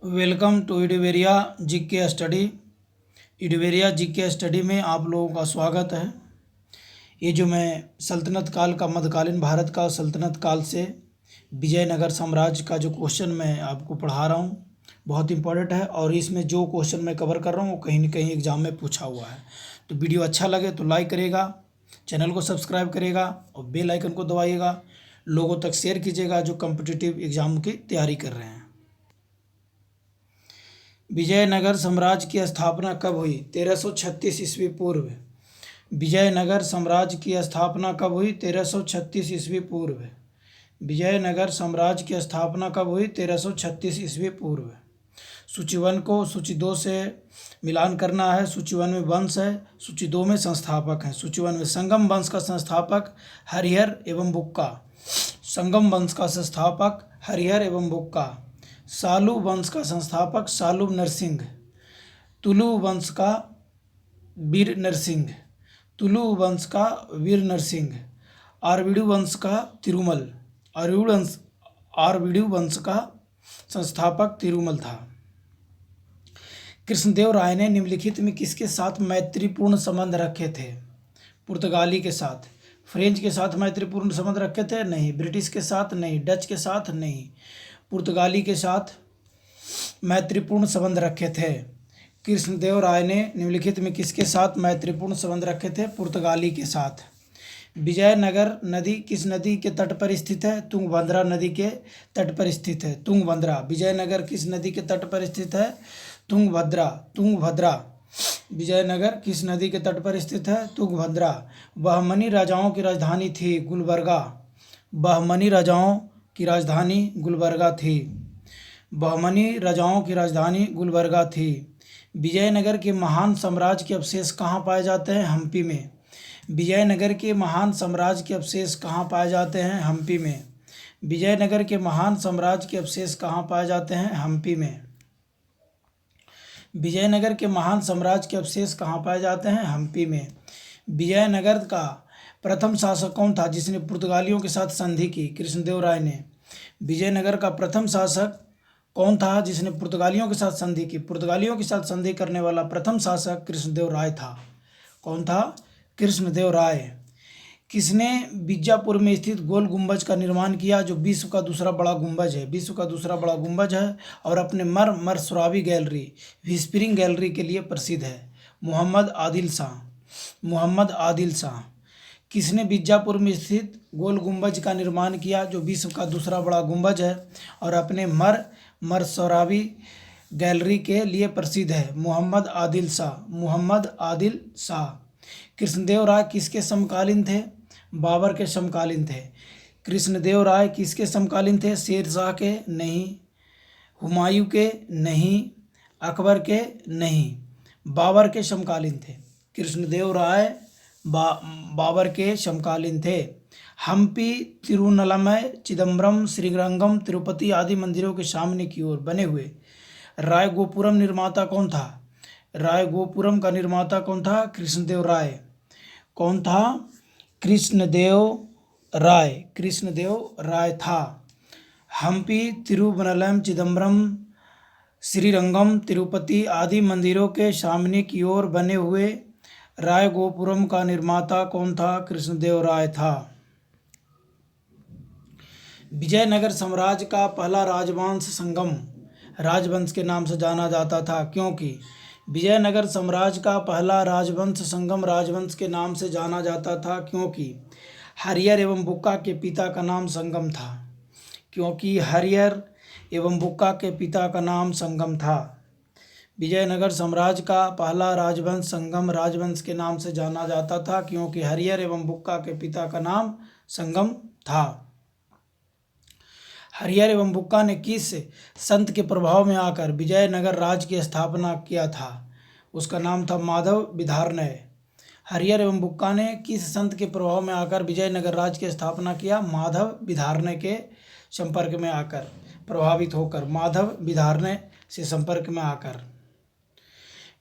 Welcome to इडवेरिया GK study. इडवेरिया GK study में आप लोगों का स्वागत है। ये जो मैं सल्तनत काल का, मध्यकालीन भारत का सल्तनत काल से विजयनगर साम्राज्य का जो क्वेश्चन मैं आपको पढ़ा रहा हूँ बहुत इंपॉर्टेंट है, और इसमें जो क्वेश्चन मैं कवर कर रहा हूँ वो कहीं ना कहीं एग्जाम में पूछा हुआ है। तो वीडियो अच्छा लगे तो लाइक करेगा, चैनल को सब्सक्राइब करेगा और बेल आइकन को दबाइएगा, लोगों तक शेयर कीजिएगा जो कॉम्पिटिटिव एग्ज़ाम की तैयारी कर रहे हैं। विजयनगर साम्राज्य की स्थापना कब हुई? 1336 ईस्वी पूर्व। विजयनगर साम्राज्य की स्थापना कब हुई? 1336 ईस्वी पूर्व। विजयनगर साम्राज्य की स्थापना कब हुई? 1336 ईस्वी पूर्व। सूची 1 को सूची 2 से मिलान करना है। सूची 1 में वंश है, सूची 2 में संस्थापक हैं। सूची 1 में संगम वंश का संस्थापक हरिहर एवं बुक्का। संगम वंश का संस्थापक हरिहर एवं बुक्का। सालू वंश का संस्थापक सालू नरसिंह। तुलु वंश का वीर नरसिंह। तुलु वंश का वीर नरसिंह। आरवीडु वंश का तिरुमल। आरवीडु वंश का संस्थापक तिरुमल था। कृष्णदेव राय ने निम्नलिखित में किसके साथ मैत्रीपूर्ण संबंध रखे थे? पुर्तगाली के साथ। फ्रेंच के साथ मैत्रीपूर्ण संबंध रखे थे? नहीं। ब्रिटिश के साथ? नहीं। डच के साथ? नहीं। पुर्तगाली के साथ मैत्रीपूर्ण संबंध रखे थे। कृष्णदेव राय ने निम्नलिखित में किसके साथ मैत्रीपूर्ण संबंध रखे थे? पुर्तगाली के साथ। विजयनगर नदी किस नदी के तट पर स्थित है? तुंगभद्रा नदी के तट पर स्थित है। तुंगभद्रा। विजयनगर किस नदी के तट पर स्थित है? तुंगभद्रा। विजयनगर किस नदी के तट पर स्थित है? तुंगभद्रा। बहमनी राजाओं की राजधानी थी गुलबर्गा। बहमनी राजाओं की राजधानी गुलबर्गा थी। बहमनी राजाओं की राजधानी गुलबर्गा थी। विजयनगर के महान साम्राज्य के अवशेष कहाँ पाए जाते हैं? हम्पी में। विजयनगर के महान साम्राज्य के अवशेष कहाँ पाए जाते हैं? हम्पी में। विजयनगर के महान साम्राज्य के अवशेष कहाँ पाए जाते हैं? हम्पी में। विजयनगर के महान साम्राज्य के अवशेष कहाँ पाए जाते हैं? हम्पी में। विजयनगर का प्रथम शासक कौन था जिसने पुर्तगालियों के साथ संधि की? कृष्णदेव राय ने। विजयनगर का प्रथम शासक कौन था जिसने पुर्तगालियों के साथ संधि की? पुर्तगालियों के साथ संधि करने वाला प्रथम शासक कृष्णदेव राय था। कौन था? कृष्णदेव राय। किसने बीजापुर में स्थित गोल गुंबज का निर्माण किया जो विश्व का दूसरा बड़ा गुंबज है? विश्व का दूसरा बड़ा गुंबज है और अपने मरसरावी गैलरी, व्हिस्परिंग गैलरी के लिए प्रसिद्ध है। मोहम्मद आदिल शाह। मोहम्मद आदिल शाह। किसने बीजापुर में स्थित गोल गुंबज का निर्माण किया जो विश्व का दूसरा बड़ा गुंबज है और अपने मरसरावी गैलरी के लिए प्रसिद्ध है? मोहम्मद आदिल शाह। मोहम्मद आदिल शाह। कृष्णदेव राय किसके समकालीन थे? बाबर के समकालीन थे। कृष्णदेव राय किसके समकालीन थे? शेरशाह के? नहीं। हुमायूं के? नहीं। अकबर के? नहीं। बाबर के समकालीन थे। कृष्णदेव राय बाबर के समकालीन थे। हम्पी, तिरुनलमय, चिदम्बरम, श्रीरंगम, तिरुपति आदि मंदिरों के सामने की ओर बने हुए रायगोपुरम निर्माता कौन था? रायगोपुरम का निर्माता कौन था? कृष्णदेव राय। कौन था? कृष्णदेव राय। कृष्णदेव राय था। हम्पी, तिरुवनलम, चिदम्बरम, श्रीरंगम, तिरुपति आदि मंदिरों के सामने की ओर बने हुए रायगोपुरम का निर्माता कौन था? कृष्णदेव राय था। विजयनगर साम्राज्य का पहला राजवंश संगम राजवंश के नाम से जाना जाता था क्योंकि विजयनगर साम्राज्य का पहला राजवंश संगम राजवंश के नाम से जाना जाता था क्योंकि हरिहर एवं बुक्का के पिता का नाम संगम था। क्योंकि हरिहर एवं बुक्का के पिता का नाम संगम था। विजयनगर साम्राज्य का पहला राजवंश संगम राजवंश के नाम से जाना जाता था क्योंकि हरिहर एवं बुक्का के पिता का नाम संगम था। हरिहर एवं बुक्का ने किस संत के प्रभाव में आकर विजयनगर राज्य की स्थापना किया था? उसका नाम था माधव विधारनय। हरिहर एवं बुक्का ने किस संत के प्रभाव में आकर विजयनगर राज्य की स्थापना किया? माधव विधारनय के संपर्क में आकर, प्रभावित होकर, माधव विधारनय से संपर्क में आकर।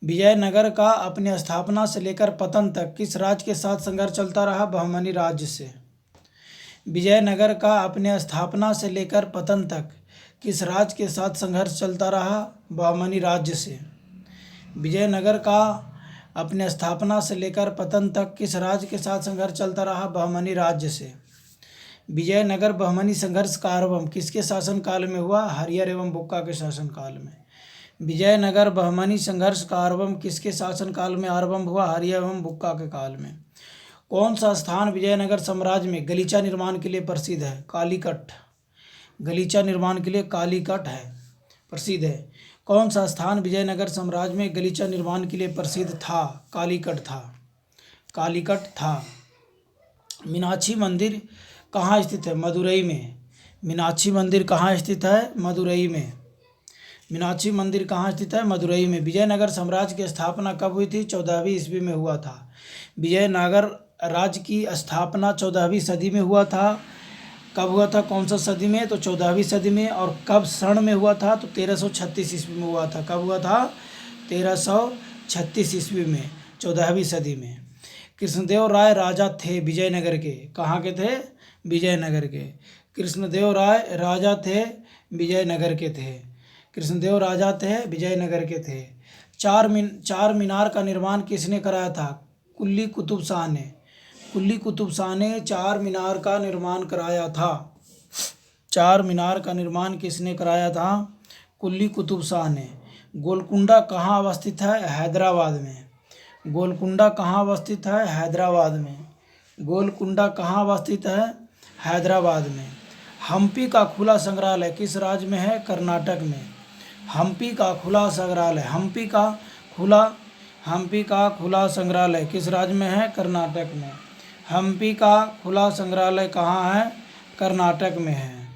विजयनगर का अपनी स्थापना से लेकर पतन तक किस राज्य के साथ संघर्ष चलता रहा? बहमनी राज्य से। विजयनगर का अपने स्थापना से लेकर पतन तक किस राज्य के साथ संघर्ष चलता रहा? बहमनी राज्य से। विजयनगर का अपने स्थापना से लेकर पतन तक किस राज्य के साथ संघर्ष चलता रहा? बहमनी राज्य से। विजयनगर बहमनी संघर्ष का आरंभ किसके शासनकाल में हुआ? हरिहर एवं बुक्का के शासनकाल में। विजयनगर बहमनी संघर्ष का आरंभ किसके शासनकाल में आरंभ हुआ? हरिहर एवं बुक्का के काल में। कौन सा स्थान विजयनगर साम्राज्य में गलीचा निर्माण के लिए प्रसिद्ध है? कालीकट। गलीचा निर्माण के लिए कालीकट है प्रसिद्ध है। कौन सा स्थान विजयनगर साम्राज्य में गलीचा निर्माण के लिए प्रसिद्ध था? कालीकट था। कालीकट था। मीनाक्षी मंदिर कहाँ स्थित है? मदुरई में। मीनाक्षी मंदिर कहाँ स्थित है? मदुरई में। मीनाक्षी मंदिर कहाँ स्थित है? मदुरई में। विजयनगर साम्राज्य की स्थापना कब हुई थी? 14वीं ईस्वी में हुआ था। विजयनगर राज्य की स्थापना 14वीं सदी में हुआ था। कब हुआ था? कौन सा सदी में? तो 14वीं सदी में। और कब सन में हुआ था? तो 1336 ईस्वी में हुआ था। कब हुआ था? 1336 ईस्वी में, 14वीं सदी में। कृष्णदेव राय राजा थे विजयनगर के। कहाँ के थे? विजयनगर के। कृष्णदेव राय राजा थे विजयनगर के थे। कृष्णदेव राजा थे विजयनगर के थे। चार मीनार का निर्माण किसने कराया था? कुली कुतुब शाह ने। कुली कुतुब शाह ने चार मीनार का निर्माण कराया था। चार मीनार का निर्माण किसने कराया था? कुली कुतुब शाह ने। गोलकुंडा कहाँ अवस्थित है? हैदराबाद में। गोलकुंडा कहाँ अवस्थित है? हैदराबाद में। गोलकुंडा कहाँ अवस्थित है? हैदराबाद में। हम्पी का खुला संग्रहालय किस राज्य में है? कर्नाटक में। हम्पी का खुला संग्रहालय हम्पी का खुला संग्रहालय किस राज्य में है? कर्नाटक में। हम्पी का खुला संग्रहालय कहाँ है? कर्नाटक में है।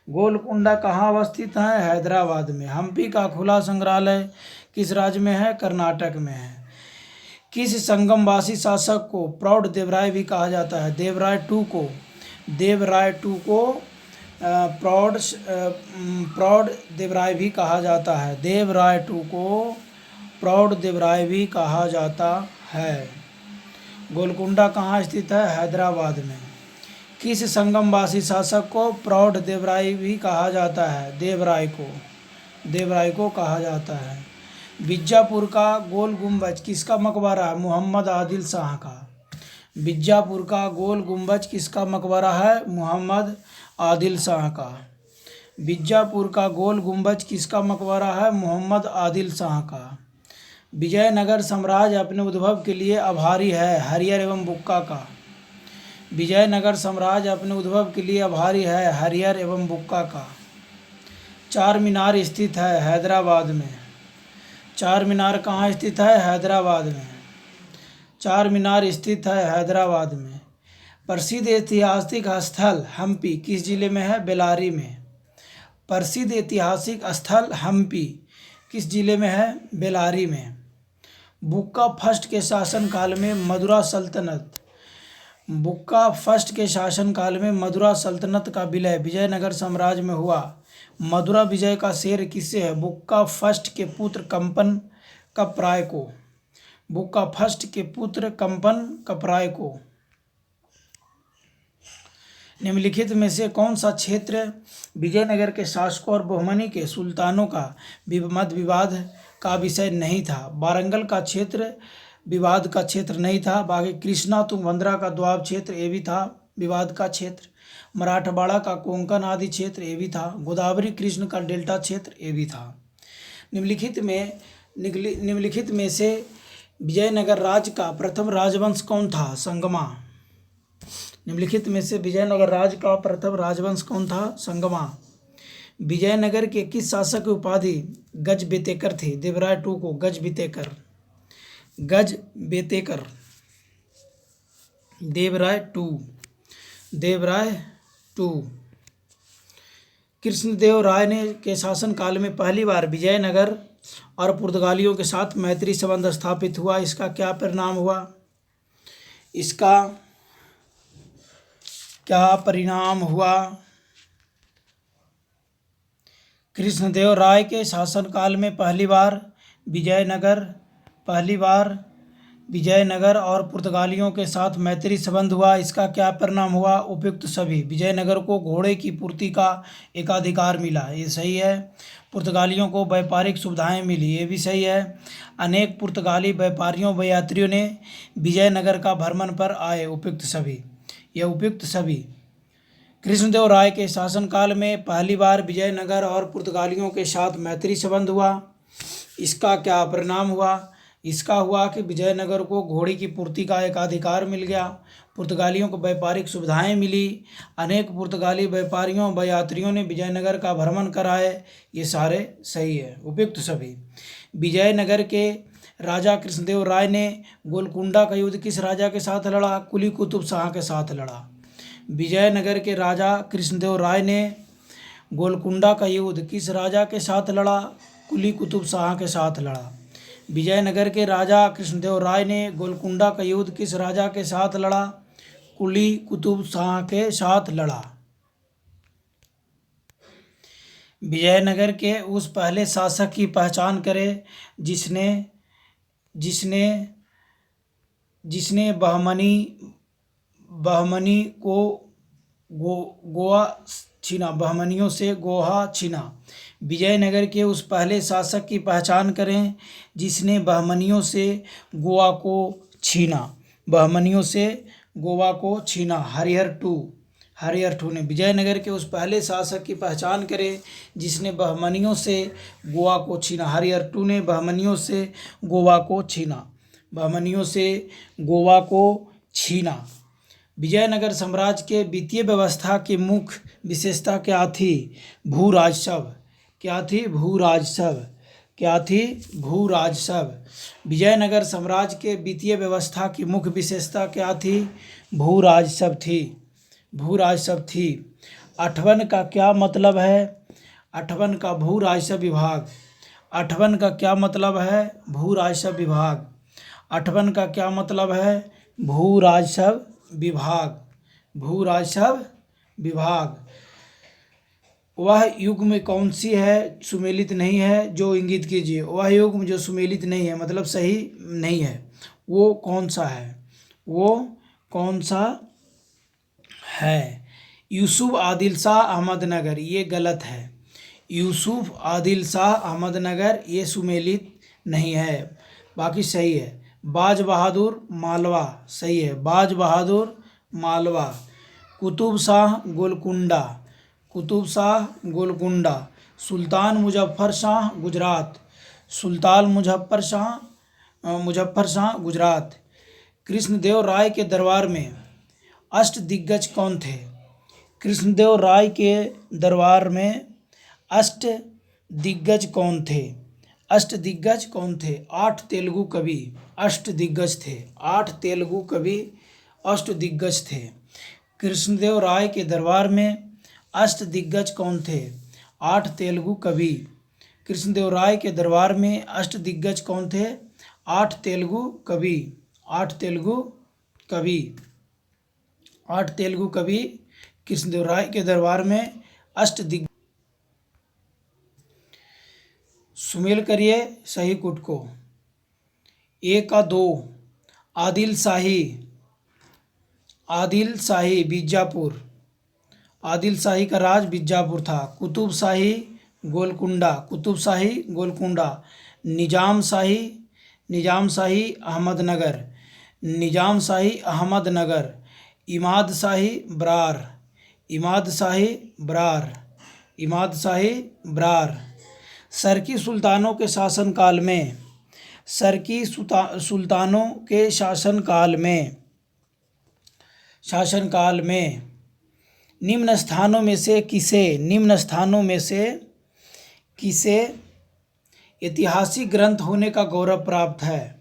गोलकुंडा कहाँ अवस्थित है? हैदराबाद में। हम्पी का खुला संग्रहालय किस राज्य में है? कर्नाटक में है। किस संगमवासी शासक को प्रौढ़ देवराय भी कहा जाता है? देवराय टू को प्रौढ़ देवराय भी कहा जाता है। देवराय टू को प्रौढ़ देवराय भी कहा जाता है। गोलकुंडा कहाँ स्थित है? हैदराबाद में। किस संगमवासी शासक को प्रौढ़ देवराय भी कहा जाता है? देवराय को कहा जाता है। बीजापुर का गोल गुंबज किसका मकबरा है? मोहम्मद आदिल शाह का। बीजापुर का गोल गुंबज किसका मकबरा है? मोहम्मद आदिल शाह का। बीजापुर का गोल गुंबज किसका मकबरा है? मोहम्मद आदिल शाह का। विजयनगर साम्राज्य अपने उद्भव के लिए आभारी है हरिहर एवं बुक्का का। विजयनगर साम्राज्य अपने उद्भव के लिए आभारी है हरिहर एवं बुक्का का। चार मीनार स्थित है हैदराबाद में। चार मीनार कहाँ स्थित है? हैदराबाद में। चार मीनार स्थित है हैदराबाद में। प्रसिद्ध ऐतिहासिक स्थल हम्पी किस जिले में है? बेल्लारी में। प्रसिद्ध ऐतिहासिक स्थल हम्पी किस जिले में है? बेल्लारी में। बुक्का फर्स्ट के शासनकाल में मदुरा सल्तनत का विलय विजयनगर साम्राज्य में हुआ। मदुरा विजय का श्रेय किससे है? बुक्का फर्स्ट के पुत्र कंपन कपराय को। बुक्का फर्स्ट के पुत्र कंपन कपराय को। निम्नलिखित में से कौन सा क्षेत्र विजयनगर के शासकों और बहमनी के सुल्तानों का मत विवाद का विषय नहीं था? वारंगल का क्षेत्र विवाद का क्षेत्र नहीं था। बाकी कृष्णा तुंगभद्रा का द्वाब क्षेत्र ये भी था विवाद का क्षेत्र। मराठवाड़ा का कोंकण आदि क्षेत्र ये भी था। गोदावरी कृष्ण का डेल्टा क्षेत्र ये भी था। निम्नलिखित में से विजयनगर राज्य का प्रथम राजवंश कौन था? संगमा। निम्नलिखित में से विजयनगर राज्य का प्रथम राजवंश कौन था? संगमा। विजयनगर के किस शासक की उपाधि गजबेतेकर थी? देवराय टू को गजबेतेकर। देवराय टू। कृष्णदेव राय ने के शासनकाल में पहली बार विजयनगर और पुर्तगालियों के साथ मैत्री संबंध स्थापित हुआ। इसका क्या परिणाम हुआ? इसका क्या परिणाम हुआ? कृष्णदेव राय के शासनकाल में पहली बार विजयनगर और पुर्तगालियों के साथ मैत्री संबंध हुआ, इसका क्या परिणाम हुआ? उपयुक्त सभी। विजयनगर को घोड़े की पूर्ति का एकाधिकार मिला, ये सही है। पुर्तगालियों को व्यापारिक सुविधाएं मिली, ये भी सही है। अनेक पुर्तगाली व्यापारियों व यात्रियों ने विजयनगर का भ्रमण पर आए, उपयुक्त सभी, यह उपयुक्त सभी। कृष्णदेव राय के शासनकाल में पहली बार विजयनगर और पुर्तगालियों के साथ मैत्री संबंध हुआ, इसका क्या परिणाम हुआ? इसका हुआ कि विजयनगर को घोड़े की पूर्ति का एकाधिकार मिल गया, पुर्तगालियों को व्यापारिक सुविधाएं मिली, अनेक पुर्तगाली व्यापारियों व यात्रियों ने विजयनगर का भ्रमण कराए, ये सारे सही है, उपयुक्त सभी। विजयनगर के राजा कृष्णदेव राय ने गोलकुंडा का युद्ध किस राजा के साथ लड़ा? कुली कुतुब शाह के साथ लड़ा। विजयनगर के राजा कृष्णदेव राय ने गोलकुंडा का युद्ध किस राजा के साथ लड़ा? कुली कुतुब शाह के साथ लड़ा। विजयनगर के राजा कृष्णदेव राय ने गोलकुंडा का युद्ध किस राजा के साथ लड़ा? कुली कुतुब शाह के साथ लड़ा। विजयनगर के उस पहले शासक की पहचान करें जिसने जिसने जिसने बहमनी को गोवा छीना, बहमनियों से गोवा छीना। विजयनगर के उस पहले शासक की पहचान करें जिसने बहमनियों से गोवा को छीना, बहमनियों से गोवा को छीना। हरिहर टू ने विजयनगर के उस पहले शासक की पहचान करें जिसने बहमनियों से गोवा को छीना। हरिहर टू ने बहमनियों से गोवा को छीना, बहमनियों से गोवा को छीना। विजयनगर साम्राज्य के वित्तीय व्यवस्था की मुख्य विशेषता क्या थी? भूराजस्व। क्या थी? भूराजस्व। क्या थी? भूराजस्व। विजयनगर साम्राज्य के वित्तीय व्यवस्था की मुख्य विशेषता क्या थी? भूराजस्व थी, भूराजस्व थी। अठवन का क्या मतलब है? अठवन का भूराजस्व विभाग। अठवन का क्या मतलब है? भूराजस्व विभाग। अठवन का क्या मतलब है? भूराजस्व विभाग, भूराजस्व विभाग। वह युग्म कौन सी है सुमेलित नहीं है? जो इंगित कीजिए। वह युग्म जो सुमेलित नहीं है मतलब सही नहीं है, वो कौन सा है? वो कौन सा है? यूसुफ आदिल शाह अहमदनगर, ये गलत है। यूसुफ आदिल शाह अहमदनगर ये सुमेलित नहीं है, बाकी सही है। बाज बहादुर मालवा, सही है, बाज बहादुर मालवा। कुतुब शाह गोलकुंडा, कुतुब शाह गोलकुंडा। सुल्तान मुजफ्फर शाह गुजरात, सुल्तान मुजफ्फर शाह गुजरात। कृष्णदेव राय के दरबार में अष्ट दिग्गज कौन थे? कृष्णदेव राय के दरबार में अष्ट दिग्गज कौन थे? अष्ट दिग्गज कौन थे? 8 तेलुगु कवि अष्ट दिग्गज थे, 8 तेलुगु कवि अष्ट दिग्गज थे। कृष्णदेव राय के दरबार में अष्ट दिग्गज कौन थे? 8 तेलुगु कवि। कृष्णदेव राय के दरबार में अष्ट दिग्गज कौन थे? 8 तेलुगु कवि, 8 तेलुगु कवि, 8 तेलुगु कवि कृष्णदेव राय के दरबार में अष्ट दिग्गज। सुमेल करिए सही कुट को। 1 का 2 आदिल शाही बीजापुर, आदिल शाही का राज बीजापुर था। कुतुब शाही गोलकुंडा, कुतुब शाही गोलकुंडा। निजाम शाही अहमदनगर, निजाम शाही अहमदनगर। इमाद शाही बरार, इमाद शाही बरार, इमाद शाही बरार। सरकी सुल्तानों के शासनकाल में, सरकी सुल्तानों के शासनकाल में निम्न स्थानों में से किसे ऐतिहासिक ग्रंथ होने का गौरव प्राप्त है?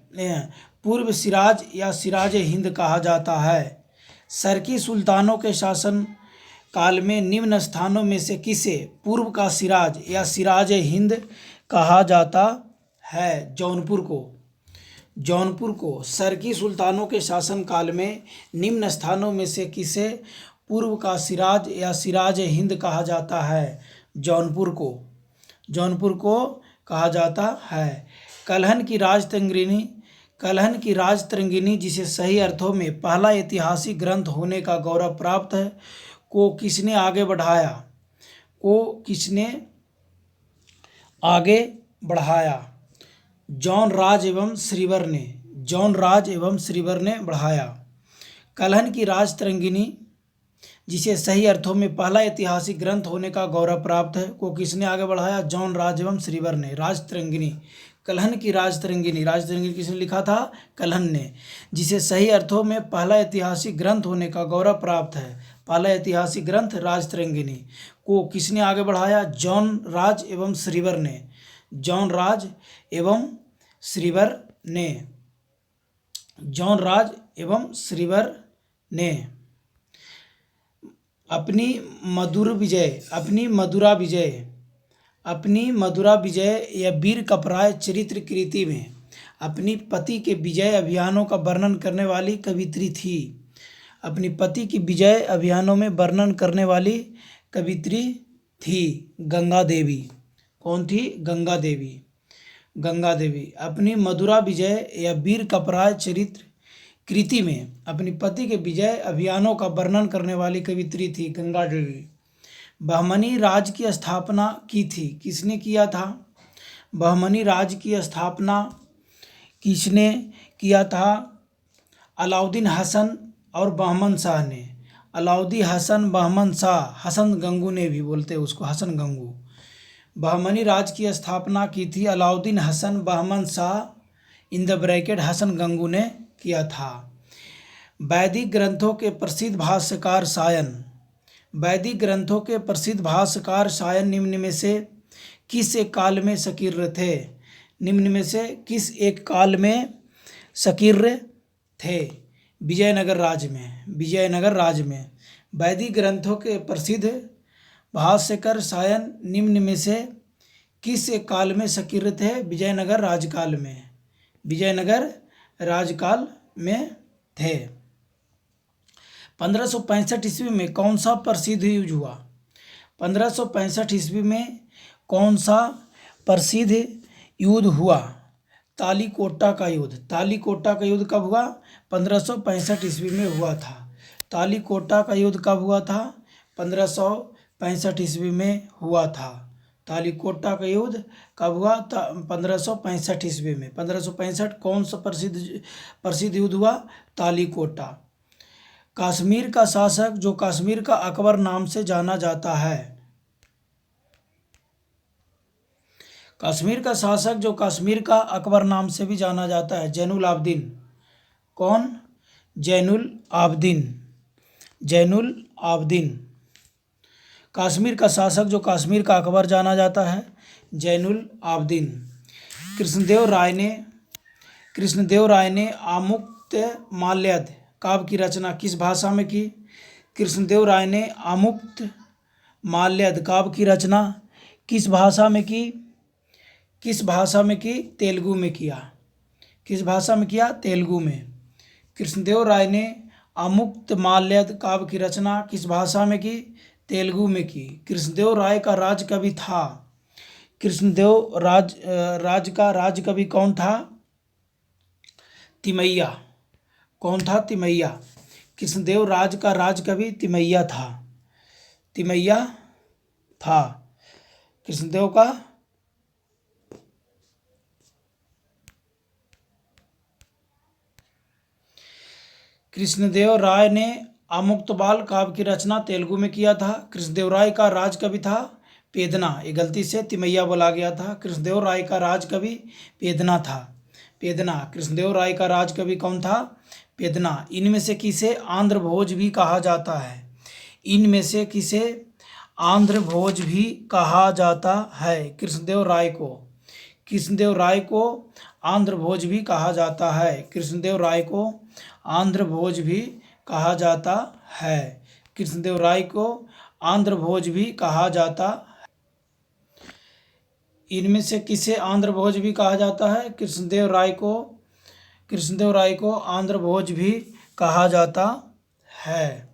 पूर्व सिराज या सिराज हिंद कहा जाता है। सरकी सुल्तानों के शासन काल में निम्न स्थानों में से किसे पूर्व का सिराज या सिराज हिंद कहा जाता है? जौनपुर को सरकी सुल्तानों के शासन काल में निम्न स्थानों में से किसे पूर्व का सिराज या सिराज हिंद कहा जाता है? जौनपुर को कहा जाता है। कल्हन की कलहन की राजतरंगिणी, जिसे सही अर्थों में पहला ऐतिहासिक ग्रंथ होने का गौरव प्राप्त है, को किसने आगे बढ़ाया? जॉन राज एवं श्रीवर ने। जॉन राज एवं श्रीवर ने बढ़ाया। कलहन की राजतरंगिणी, जिसे सही अर्थों में पहला ऐतिहासिक ग्रंथ होने का गौरव प्राप्त है, को किसने आगे बढ़ाया? जॉन राज एवं श्रीवर ने। राजतरंगिणी, कलहन की राजतरंगिणी, राजतरंगिणी किसने लिखा था? कलहन ने। जिसे सही अर्थों में पहला ऐतिहासिक ग्रंथ होने का गौरव प्राप्त है, पहला ऐतिहासिक ग्रंथ राजतरंगिणी, को किसने आगे बढ़ाया? जॉन राज एवं श्रीवर ने। जॉन राज एवं श्रीवर ने। जॉन राज एवं श्रीवर ने। अपनी मधुरा विजय या वीर कपराय चरित्र कृति में अपनी पति के विजय अभियानों का वर्णन करने वाली कवित्री थी। अपनी पति की विजय अभियानों में वर्णन करने वाली कवित्री थी गंगा देवी। कौन थी? गंगा देवी। गंगा देवी अपनी मधुरा विजय या वीर कपराय चरित्र कृति में अपनी पति के विजय अभियानों का वर्णन करने वाली कवित्री थी गंगा देवी। बहमनी राज की स्थापना की थी। किसने किया था? बहमनी राज की स्थापना किसने किया था? अलाउद्दीन हसन और बहमन शाह ने। अलाउद्दीन हसन, बहमन शाह, हसन गंगू ने भी बोलते हैं उसको, हसन गंगू। बहमनी राज की स्थापना की थी Alauddin Hasan, Bahman Shah in the bracket Hasan Gangu ने किया था। वैदिक ग्रंथों के प्रसिद्ध भाष्यकार शायन। वैदिक ग्रंथों के प्रसिद्ध भाष्यकार शायन निम्न में से किस एक काल में सकीर्य थे? निम्न में से किस एक काल में सकीर्य थे? विजयनगर राज्य में। विजयनगर राज्य में वैदिक ग्रंथों के प्रसिद्ध भाष्यकार शायन निम्न में से किस एक काल में सकीर्य थे? विजयनगर राजकाल में। विजयनगर राजकाल में थे। 1565 ईस्वी में कौन सा प्रसिद्ध युद्ध हुआ? 1565 ईस्वी में कौन सा प्रसिद्ध युद्ध हुआ? तालीकोटा का युद्ध। तालीकोटा का युद्ध कब हुआ? 1565 ईस्वी में हुआ था। तालीकोटा का युद्ध कब हुआ था? 1565 ईस्वी में हुआ था। तालीकोटा का युद्ध कब हुआ? 1565 ईस्वी में। 1565 कौन सा प्रसिद्ध युद्ध हुआ? तालीकोटा। कश्मीर का शासक जो कश्मीर का अकबर नाम से जाना जाता है। कश्मीर का शासक जो कश्मीर का अकबर नाम से भी जाना जाता है, जैनुल आबदीन। कौन? जैनुल आबदीन। जैनुल आबदीन। कश्मीर का शासक जो कश्मीर का अकबर जाना जाता है, जैनुल आबदीन। कृष्णदेव राय ने आमुक्तमाल्यद काव्य की रचना किस भाषा में की? कृष्णदेव राय ने आमुक्तमाल्यद काव्य की रचना किस भाषा में की? किस भाषा में की? तेलुगु में किया। किस भाषा में किया? तेलुगु में। कृष्णदेव राय ने आमुक्तमाल्यद काव्य की रचना किस भाषा में की? तेलुगु में की। कृष्णदेव राय का राजकवि था। कृष्णदेव राज का राजकवि कौन था? तिमैया। कौन था? तिमैया। कृष्णदेव राज का राजकवि तिमैया था। तिमैया था कृष्णदेव का। कृष्णदेव राय ने आमुक्तमाल्यद काव्य की रचना तेलुगु में किया था। कृष्णदेव राय का राजकवि था पेदना। ये गलती से तिमैया बोला गया था। कृष्णदेव राय का राजकवि पेदना था। पेदना। कृष्णदेव राय का राजकवि कौन था? पेदना। इनमें से किसे आंध्र भोज भी कहा जाता है? इनमें से किसे आंध्र भोज भी कहा जाता है? कृष्णदेव राय को। कृष्णदेव राय को आंध्र भोज भी कहा जाता है। कृष्णदेव राय को आंध्र भोज भी कहा जाता है। कृष्णदेव राय को आंध्र भोज भी कहा जाता है। इनमें से किसे आंध्र भोज भी कहा जाता है? कृष्णदेव राय को। कृष्णदेव राय को आंध्र भोज भी कहा जाता है।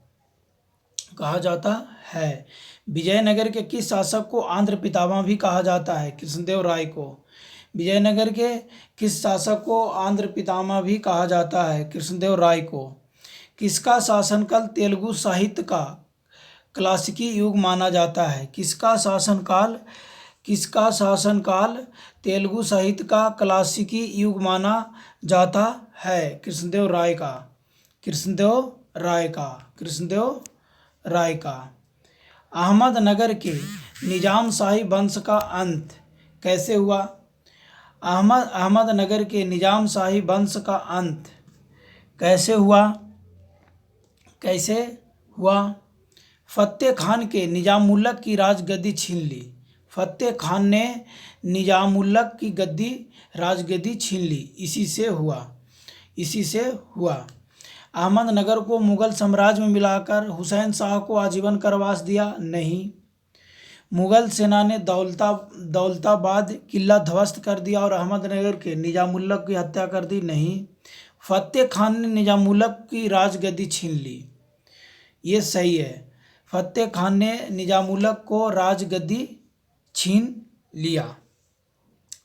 कहा जाता है। विजयनगर के किस शासक को आंध्र पितामह भी कहा जाता है? कृष्णदेव राय को। विजयनगर के किस शासक को आंध्र पितामह भी कहा जाता है? कृष्णदेव राय को। किसका शासनकाल तेलुगु साहित्य का क्लासिकी युग माना जाता है? किसका शासनकाल तेलुगु साहित्य का क्लासिकी युग माना जाता है? कृष्णदेव राय का। कृष्णदेव राय का। अहमदनगर के निजामशाही वंश का अंत कैसे हुआ? अहमदनगर के निजामशाही वंश का अंत कैसे हुआ? फतेह खान के निजामुल्लक की राजगद्दी छीन ली। फतेह खान ने निजामुल्लक की राजगद्दी छीन ली। इसी से हुआ। अहमदनगर को मुगल साम्राज्य में मिलाकर हुसैन शाह को आजीवन कारावास दिया? नहीं। मुगल सेना ने दौलताबाद किला ध्वस्त कर दिया और अहमदनगर के निजामुल्लक की हत्या कर दी? नहीं। फतेह खान ने निजामुल्लक की राजगद्दी छीन ली। ये सही है। फतेह खान ने निजामुल्लक को राजगद्दी छीन लिया।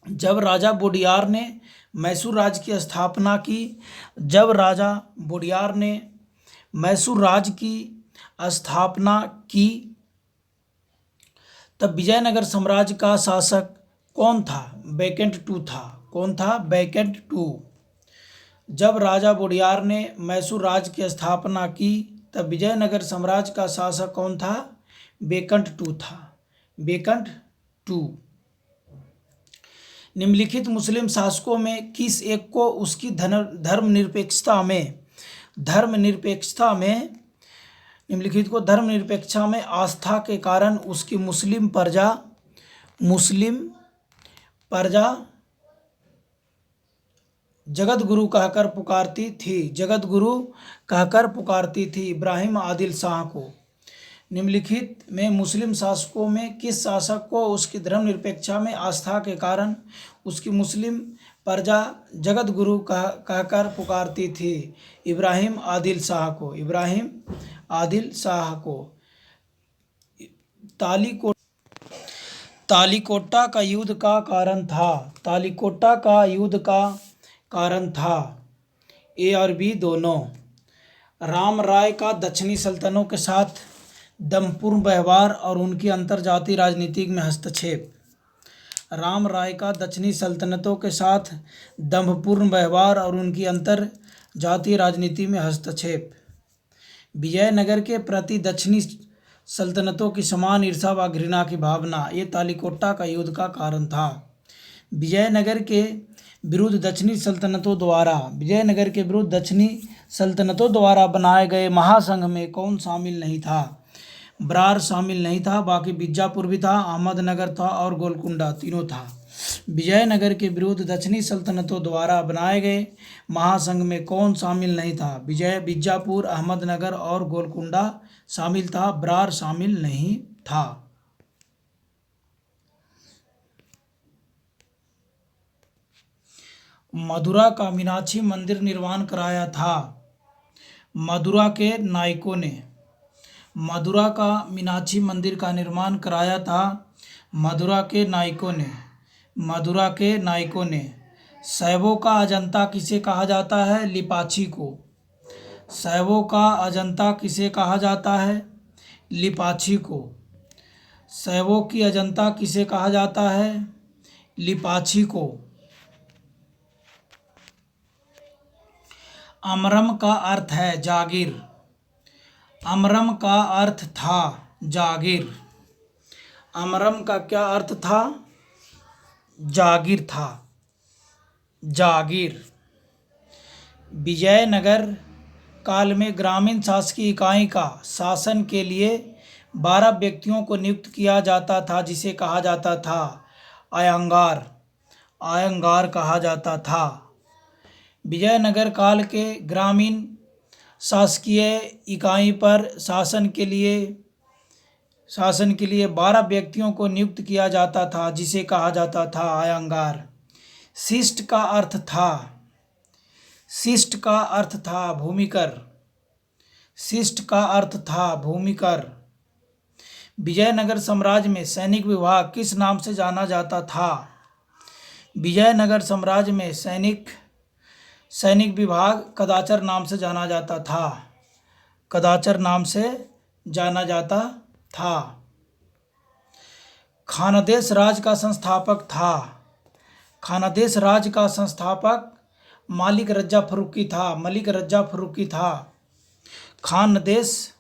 जब राजा वोडियार ने मैसूर राज्य की स्थापना की तब विजयनगर साम्राज्य का शासक कौन था? बेकेंट टू था। कौन था? बेकेंट टू। जब राजा वोडियार ने मैसूर राज्य की स्थापना की तब विजयनगर साम्राज्य का शासक कौन था? बेकेंट टू था। बेकेंट टू। निम्नलिखित मुस्लिम शासकों में किस एक को उसकी धर्मनिरपेक्षता में आस्था के कारण उसकी मुस्लिम प्रजा जगत गुरु कहकर पुकारती थी? इब्राहिम आदिल शाह को। निम्नलिखित में मुस्लिम शासकों में किस शासक को उसकी धर्मनिरपेक्षता में आस्था के कारण उसकी मुस्लिम प्रजा जगत गुरु कहकर पुकारती थी? इब्राहिम आदिल शाह को। तालीकोटा का युद्ध का कारण था? ए और बी दोनों। राम राय का दक्षिणी सल्तनतों के साथ दम्भपूर्ण व्यवहार और उनकी अंतर्जातीय राजनीति में हस्तक्षेप। राम राय का दक्षिणी सल्तनतों के साथ दम्भपूर्ण व्यवहार और उनकी अंतर्जातीय राजनीति में हस्तक्षेप। विजयनगर के प्रति दक्षिणी सल्तनतों की समान ईर्ष्या व घृणा की भावना, ये तालीकोटा का युद्ध का कारण था। विजयनगर के विरुद्ध दक्षिणी सल्तनतों द्वारा बनाए गए महासंघ में कौन शामिल नहीं था? बरार शामिल नहीं था, बाकी बीजापुर भी था, अहमदनगर था और गोलकुंडा, तीनों था। विजयनगर के विरुद्ध दक्षिणी सल्तनतों द्वारा बनाए गए महासंघ में कौन शामिल नहीं था? बीजापुर, अहमदनगर और गोलकुंडा शामिल था, बरार शामिल नहीं था। मथुरा का मीनाक्षी मंदिर निर्माण कराया था? मथुरा के नायकों ने। मथुरा का मीनाक्षी मंदिर का निर्माण कराया था मथुरा के नायकों ने। शैवों का अजंता किसे कहा जाता है? लिपाची को। शैवों का अजंता किसे कहा जाता है? लिपाची को। शैवों की अजंता किसे कहा जाता है? लिपाची को। अमरम का अर्थ है जागीर। अमरम का अर्थ था जागीर। अमरम का क्या अर्थ था? जागीर था। जागीर। विजयनगर काल में ग्रामीण शासकीय इकाई का शासन के लिए 12 व्यक्तियों को नियुक्त किया जाता था, जिसे कहा जाता था अयंगार। अयंगार कहा जाता था। विजयनगर काल के ग्रामीण शासकीय इकाई पर शासन के लिए 12 व्यक्तियों को नियुक्त किया जाता था, जिसे कहा जाता था अयंगार। शिष्ट का अर्थ था भूमिकर। शिष्ट का अर्थ था भूमिकर। विजयनगर साम्राज्य में सैनिक विभाग किस नाम से जाना जाता था? विजयनगर साम्राज्य में सैनिक विभाग कदाचर नाम से जाना जाता था। कदाचर नाम से जाना जाता था। खानदेश राज का संस्थापक था। खानदेश राज का संस्थापक मलिक रजा फर्रुकी था। मलिक रजा फर्रुकी था। खानदेश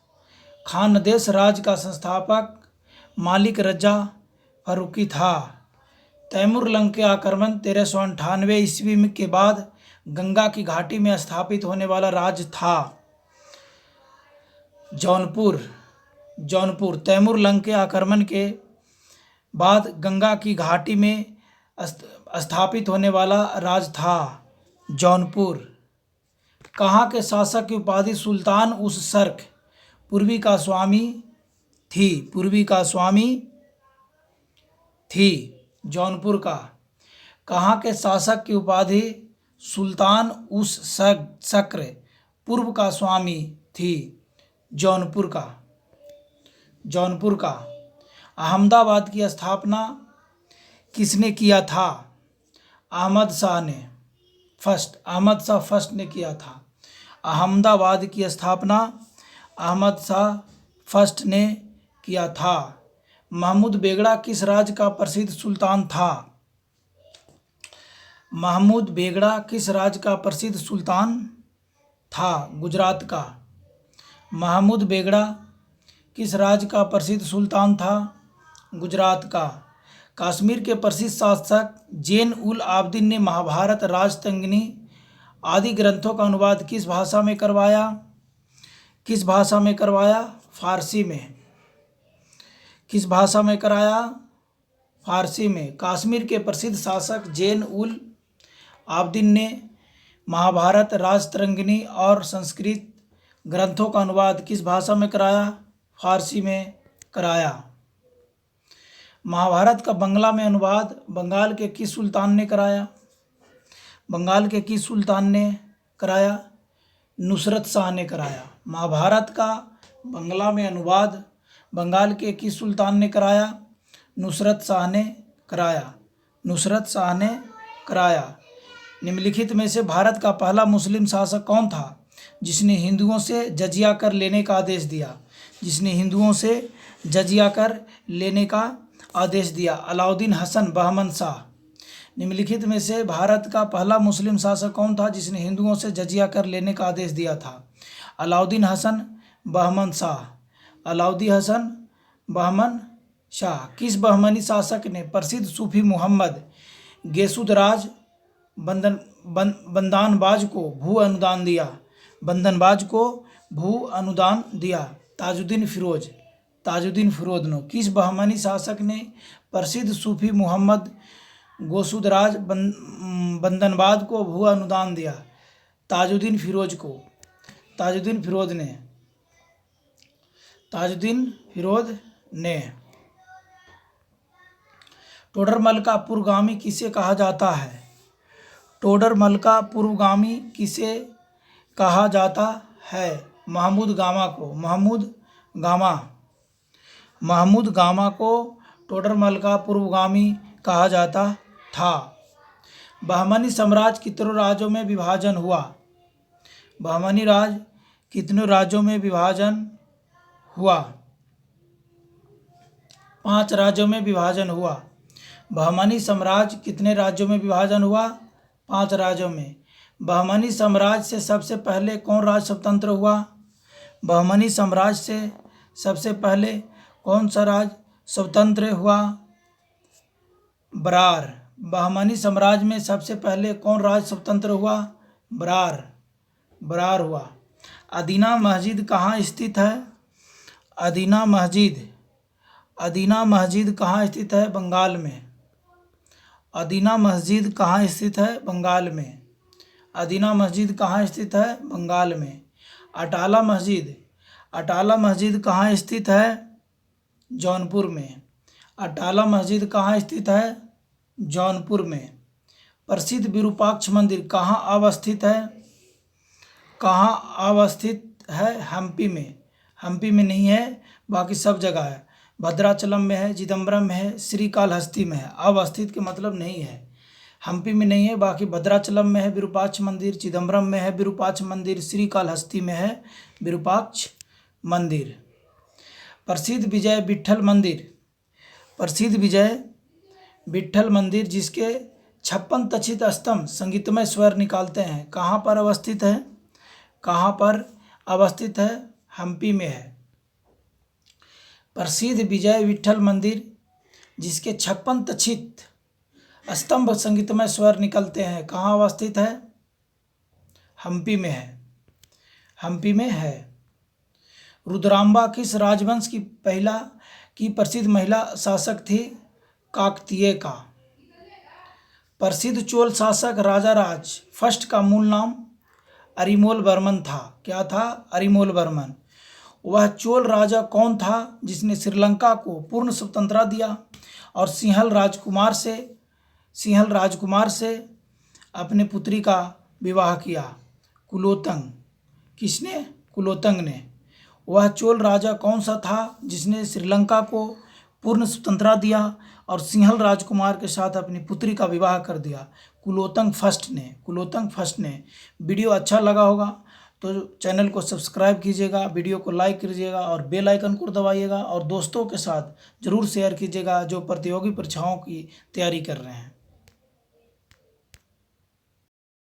राज का संस्थापक मलिक रजा फर्रुकी था। तैमूर लंग के आक्रमण 1398 ईस्वी के बाद गंगा की घाटी में स्थापित होने वाला राज्य था। जौनपुर तैमूर लंग के आक्रमण के बाद गंगा की घाटी में स्थापित होने वाला राज्य था जौनपुर। कहाँ के शासक की उपाधि सुल्तान उस सर्क पूर्वी का स्वामी थी। पूर्वी का स्वामी थी जौनपुर का। कहाँ के शासक की उपाधि सुल्तान उस सक्र पूर्व का स्वामी थी जौनपुर का। जौनपुर का। अहमदाबाद की स्थापना किसने किया था? अहमद शाह फर्स्ट ने किया था। अहमदाबाद की स्थापना अहमद शाह फर्स्ट ने किया था। महमूद बेगड़ा किस राज्य का प्रसिद्ध सुल्तान था? महमूद बेगड़ा किस राज्य का प्रसिद्ध सुल्तान था? गुजरात का। महमूद बेगड़ा किस राज्य का प्रसिद्ध सुल्तान था? गुजरात का। कश्मीर के प्रसिद्ध शासक जैन उल आबदीन ने महाभारत, राजतंगिनी आदि ग्रंथों का अनुवाद किस भाषा में करवाया? किस भाषा में करवाया? फारसी में। किस भाषा में कराया? फारसी में। कश्मीर के प्रसिद्ध शासक जैन उल आबदीन ने महाभारत, राजतरंगिनी और संस्कृत ग्रंथों का अनुवाद किस भाषा में कराया? फारसी में कराया। महाभारत का बंगला में अनुवाद बंगाल के किस सुल्तान ने कराया? बंगाल के किस सुल्तान ने कराया? नुसरत शाह ने कराया। महाभारत का बंगला में अनुवाद बंगाल के किस सुल्तान ने कराया? नुसरत शाह ने कराया। नुसरत शाह ने कराया। निम्नलिखित में से भारत का पहला मुस्लिम शासक कौन था जिसने हिंदुओं से जजिया कर लेने का आदेश दिया? जिसने हिंदुओं से जजिया कर लेने का आदेश दिया? अलाउद्दीन हसन बहमन शाह। निम्नलिखित में से भारत का पहला मुस्लिम शासक कौन था जिसने हिंदुओं से जजिया कर लेने का आदेश दिया था? अलाउद्दीन हसन बहमन शाह। अलाउद्दीन हसन बहमन शाह। किस बहमनी शासक ने प्रसिद्ध सूफी मोहम्मद गेसुदराज बंदानबाज को भू अनुदान दिया? बंदनबाज को भू अनुदान दिया? ताजुद्दीन फिरोज ने। किस बहमनी शासक ने प्रसिद्ध सूफी मोहम्मद गोसुदराज बंदनबाज को भू अनुदान दिया? ताजुद्दीन फिरोज ने। टोडरमल का पूर्वगामी किसे कहा जाता है? टोडरमल का पूर्वगामी किसे कहा जाता है? महमूद गामा को। महमूद गामा को टोडरमल का पूर्वगामी कहा जाता था। बहमनी साम्राज्य कितनों राज्यों में विभाजन हुआ? बहमनी राज कितनों राज्यों में विभाजन हुआ? 5 राज्यों में विभाजन हुआ। बहमनी साम्राज्य कितने राज्यों में विभाजन हुआ? 5 राज्यों में। बहमनी साम्राज्य से सबसे पहले कौन राज्य स्वतंत्र हुआ? बहमनी साम्राज्य से सबसे पहले कौन सा राज्य स्वतंत्र हुआ? बरार। बहमनी साम्राज्य में सबसे पहले कौन राज्य स्वतंत्र हुआ? बरार हुआ। अदीना मस्जिद कहाँ स्थित है? अदीना मस्जिद कहाँ स्थित है? बंगाल में। अदीना मस्जिद कहाँ स्थित है? बंगाल में। अदीना मस्जिद कहाँ स्थित है? बंगाल में। अटाला मस्जिद कहाँ स्थित है? जौनपुर में। अटाला मस्जिद कहाँ स्थित है? जौनपुर में। प्रसिद्ध विरूपाक्ष मंदिर कहाँ अवस्थित है? हम्पी में। हम्पी में नहीं है, बाकी सब जगह है। भद्राचलम में है, चिदम्बरम में है, श्रीकालहस्ती में है। अवस्थित के मतलब नहीं है। हम्पी में नहीं है, बाकी भद्राचलम में है विरूपाक्ष मंदिर, चिदम्बरम में है विरूपाक्ष मंदिर, श्रीकालहस्ती में है विरूपाक्ष मंदिर। प्रसिद्ध विजय विट्ठल मंदिर, प्रसिद्ध विजय विट्ठल मंदिर जिसके 56 तचित स्तंभ संगीतमय स्वर निकालते हैं, कहाँ पर अवस्थित है? कहाँ पर अवस्थित है? हम्पी में है। प्रसिद्ध विजय विट्ठल मंदिर जिसके 56 तचित स्तंभ संगीतमय स्वर निकलते हैं, कहाँ अवस्थित है? हम्पी में है। हम्पी में है। रुद्रांबा किस राजवंश की प्रसिद्ध महिला शासक थी? काकतीय का। प्रसिद्ध चोल शासक राजाराज फर्स्ट का मूल नाम अरिमोल वर्मन था। क्या था? अरिमोल वर्मन। वह चोल राजा कौन था जिसने श्रीलंका को पूर्ण स्वतंत्रता दिया और सिंहल राजकुमार से अपने पुत्री का विवाह किया? कुलोत्तंग। किसने? कुलोत्तंग ने। वह चोल राजा कौन सा था जिसने श्रीलंका को पूर्ण स्वतंत्रता दिया और सिंहल राजकुमार के साथ अपनी पुत्री का विवाह कर दिया? कुलोत्तंग फर्स्ट ने। वीडियो अच्छा लगा होगा तो चैनल को सब्सक्राइब कीजिएगा, वीडियो को लाइक कीजिएगा और बेल आइकन को दबाइएगा और दोस्तों के साथ ज़रूर शेयर कीजिएगा जो प्रतियोगी परीक्षाओं की तैयारी कर रहे हैं।